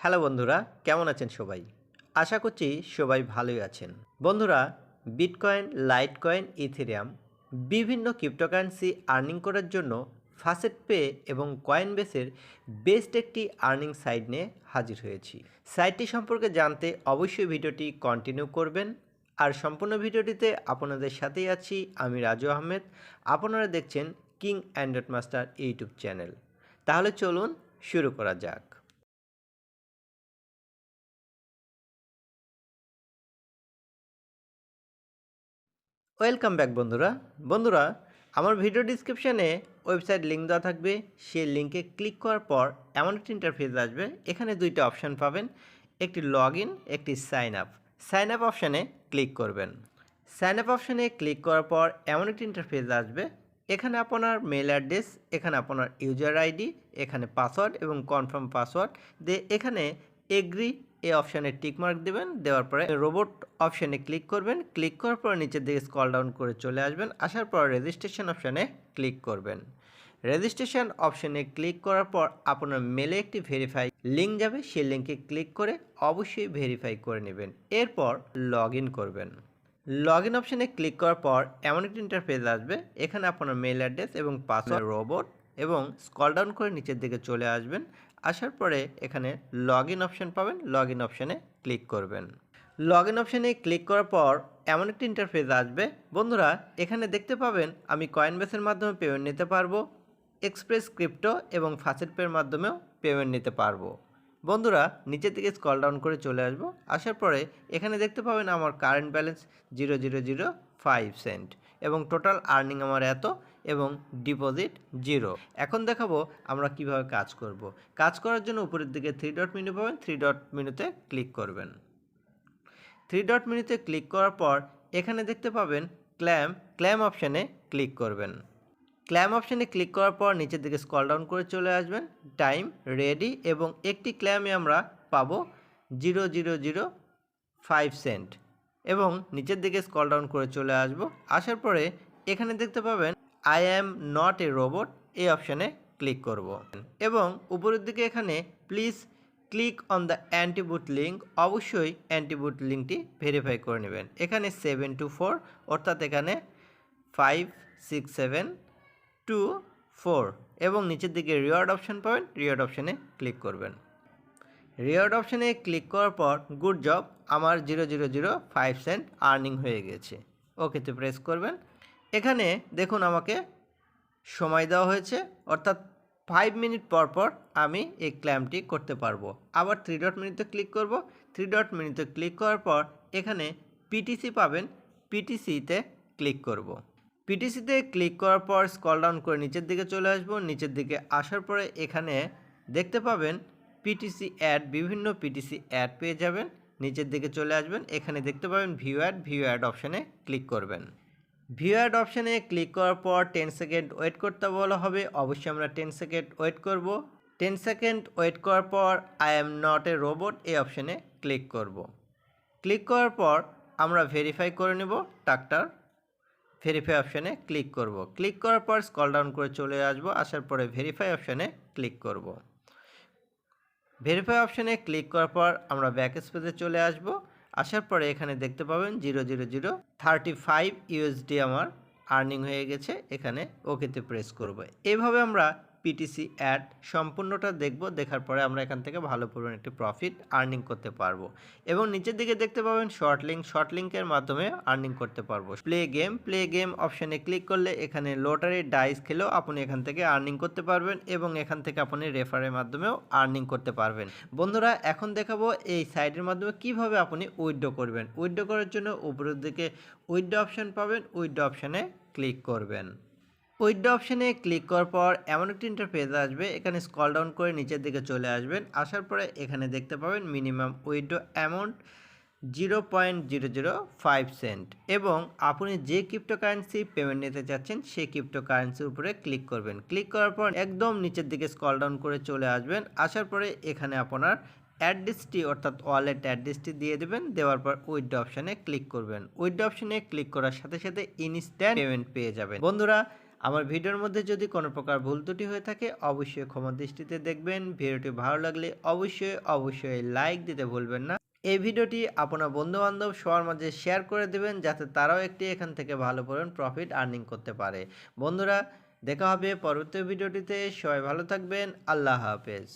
Hello বন্ধুরা, কেমন আছেন সবাই? আশা করছি সবাই ভালোই আছেন। বন্ধুরা, বিটকয়েন, লাইটকয়েন, ইথেরিয়াম বিভিন্ন ক্রিপ্টোকারেন্সি আর্নিং করার জন্য ফাসেটপে এবং কয়েনবেসের বেস্ট একটি আর্নিং সাইট নিয়ে হাজির হয়েছি। সাইটটি সম্পর্কে জানতে অবশ্যই ভিডিওটি কন্টিনিউ করবেন। আর সম্পূর্ণ ভিডিওটিতে আপনাদের সাথেই আছি আমি রাজু আহমেদ। আপনারা দেখছেন king Android master YouTube channel. তাহলে চলুন শুরু করা যাক। ওয়েলকাম ব্যাক বন্ধুরা, আমার ভিডিও ডিসক্রিপশানে ওয়েবসাইট লিঙ্ক দেওয়া থাকবে। সেই লিঙ্কে ক্লিক করার পর এমন একটি ইন্টারফেস আসবে। এখানে দুইটা অপশান পাবেন, একটি লগ ইন, একটি সাইন আপ অপশানে ক্লিক করবেন। সাইন আপ অপশানে ক্লিক করার পর এমন একটি ইন্টারফেস আসবে। এখানে আপনার মেল অ্যাড্রেস, এখানে আপনার ইউজার আইডি, এখানে পাসওয়ার্ড এবং কনফার্ম পাসওয়ার্ড দিয়ে এখানে এগ্রি এই অপশানে টিকমার্ক দেবেন। দেওয়ার পরে রোবট অপশানে ক্লিক করবেন। ক্লিক করার পর নিচের দিকে স্ক্রল ডাউন করে চলে আসবেন। আসার পর রেজিস্ট্রেশন অপশানে ক্লিক করবেন। রেজিস্ট্রেশন অপশানে ক্লিক করার পর আপনার মেলে একটি ভেরিফাই লিঙ্ক যাবে। সেই লিঙ্কে ক্লিক করে অবশ্যই ভেরিফাই করে নেবেন। এরপর লগ ইন করবেন। লগ ইন অপশানে ক্লিক করার পর এমন একটি ইন্টারফেস আসবে। এখানে আপনার মেল অ্যাড্রেস এবং পাসওয়ার্ড রোবট এবং স্ক্রল ডাউন করে নিচের দিকে চলে আসবেন। আসার পরে এখানে লগ ইন অপশান পাবেন। লগ ইন অপশানে ক্লিক করবেন। লগ ইন অপশানে ক্লিক করার পর এমন একটি ইন্টারফেস আসবে। বন্ধুরা, এখানে দেখতে পাবেন আমি কয়েনবেসের মাধ্যমে পেমেন্ট নিতে পারবো, এক্সপ্রেস ক্রিপ্টো এবং ফাসেটপের মাধ্যমেও পেমেন্ট নিতে পারবো। বন্ধুরা, নিচের দিকে স্ক্রল ডাউন করে চলে আসবো। আসার পরে এখানে দেখতে পাবেন আমার কারেন্ট ব্যালেন্স 0.005 সেন্ট এবং টোটাল আর্নিং আমার এত এবং ডিপোজিট 0। এখন দেখাবো আমরা কিভাবে কাজ করব। কাজ করার জন্য উপরের দিকে 3 ডট মেনু পাবেন। 3 ডট মেনুতে ক্লিক করবেন। 3 ডট মেনুতে ক্লিক করার পর এখানে দেখতে পাবেন ক্ল্যাম অপশানে ক্লিক করবেন। ক্ল্যাম অপশানে ক্লিক করার পর নিচের দিকে স্ক্রল ডাউন করে চলে আসবেন। টাইম রেডি এবং একটি ক্ল্যামে আমরা পাবো 0.005 সেন্ট এবং নিচের দিকে স্ক্রল ডাউন করে চলে আসব। আসার পরে এখানে দেখতে পাবেন I am not a robot এই অপশানে ক্লিক করব এবং উপরের দিকে এখানে please click on the antibot link, অবশ্যই অ্যান্টিবুট লিঙ্কটি ভেরিফাই করে নেবেন। এখানে 724 অর্থাৎ এখানে 56724 এবং নিচের দিকে রিওয়ার্ড অপশান পাবেন। রিওয়ার্ড অপশানে ক্লিক করবেন। রিওয়ার্ড অপশানে ক্লিক করার পর গুড জব, আমার 0.005 সেন্ট আর্নিং হয়ে গেছে। ওকেতে প্রেস করবেন। এখানে দেখুন আমাকে সময় দেওয়া হয়েছে, অর্থাৎ 5 মিনিট পর পর আমি এই ক্ল্যামটি করতে পারবো। আবার 3 ডট মেনুতে ক্লিক করব। 3 ডট মেনুতে ক্লিক করার পর এখানে পিটিসি পাবেন। পিটিসিতে ক্লিক করব। পিটিসিতে ক্লিক করার পর স্ক্রল ডাউন করে নিচের দিকে চলে আসব। নিচের দিকে আসার পরে এখানে দেখতে পাবেন পিটিসি অ্যাড, বিভিন্ন পিটিসি অ্যাড পেয়ে যাবেন। নিচের দিকে চলে আসবেন। এখানে দেখতে পাবেন ভিউ অ্যাড অপশানে ক্লিক করবেন। ভিউ অ্যাড অপশানে ক্লিক করার পর 10 সেকেন্ড ওয়েট করতে বলা হবে। অবশ্যই আমরা 10 সেকেন্ড ওয়েট করব। 10 সেকেন্ড ওয়েট করার পর I am not a robot এই অপশানে ক্লিক করব। ক্লিক করার পর আমরা ভেরিফাই করে নেব টাকটার। ভেরিফাই অপশানে ক্লিক করব। ক্লিক করার পর স্ক্রল ডাউন করে চলে আসব। আসার পরে ভেরিফাই অপশানে ক্লিক করব। ভেরিফাই অপশানে ক্লিক করার পর আমরা ব্যাক স্পেসে চলে আসব। আসার পরে এখানে দেখতে পাবেন 0.035 ইউএসডি আমার আর্নিং হয়ে গেছে। এখানে ওকেতে প্রেস করব। এইভাবে আমরা পিটিসি অ্যাড সম্পূর্ণটা দেখব। দেখার পরে আমরা এখান থেকে ভালো পরিমাণ একটি প্রফিট আর্নিং করতে পারবো এবং নিচের দিকে দেখতে পাবেন শর্ট লিঙ্কের মাধ্যমে আর্নিং করতে পারবো। প্লে গেম অপশানে ক্লিক করলে এখানে লটারি ডাইস খেলেও আপনি এখান থেকে আর্নিং করতে পারবেন এবং এখান থেকে আপনি রেফারের মাধ্যমেও আর্নিং করতে পারবেন। বন্ধুরা, এখন দেখাবো এই সাইটের মাধ্যমে কিভাবে আপনি উইথড্র করবেন। উইথড্র করার জন্য উপরের দিকে উইথড্র অপশান পাবেন। উইথড্র অপশানে ক্লিক করবেন। উইথড্র অপশানে ক্লিক করার পর এমন একটি ইন্টারফেস আসবে। এখানে স্ক্রল ডাউন করে নিচের দিকে চলে আসবেন। আসার পরে এখানে দেখতে পাবেন মিনিমাম উইথড্র অ্যামাউন্ট 0.005 সেন্ট এবং আপনি যে ক্রিপ্টোকারেন্সি পেমেন্ট নিতে চাচ্ছেন সেই ক্রিপ্টোকারেন্সির উপরে ক্লিক করবেন। ক্লিক করার পর একদম নিচের দিকে স্ক্রল ডাউন করে চলে আসবেন। আসার পরে এখানে আপনার অ্যাড্রেসটি অর্থাৎ ওয়ালেট অ্যাড্রেসটি দিয়ে দেবেন। দেওয়ার পর উইথড্র অপশানে ক্লিক করবেন। উইথড্র অপশানে ক্লিক করার সাথে সাথে ইনস্ট্যান্ট পেমেন্ট পেয়ে যাবেন। বন্ধুরা, আমার ভিডিওর মধ্যে যদি কোনো প্রকার ভুল ত্রুটি হয়ে থাকে অবশ্যই ক্ষমা দৃষ্টিতে দেখবেন। ভিডিওটি ভালো লাগলে অবশ্যই লাইক দিতে ভুলবেন না। এই ভিডিওটি আপনার বন্ধুবান্ধব সবার মাঝে শেয়ার করে দেবেন যাতে তারাও একটি এখান থেকে ভালো পরিমাণ প্রফিট আর্নিং করতে পারে। বন্ধুরা, দেখা হবে পরবর্তী ভিডিওটিতে। সবাই ভালো থাকবেন। আল্লাহ হাফেজ।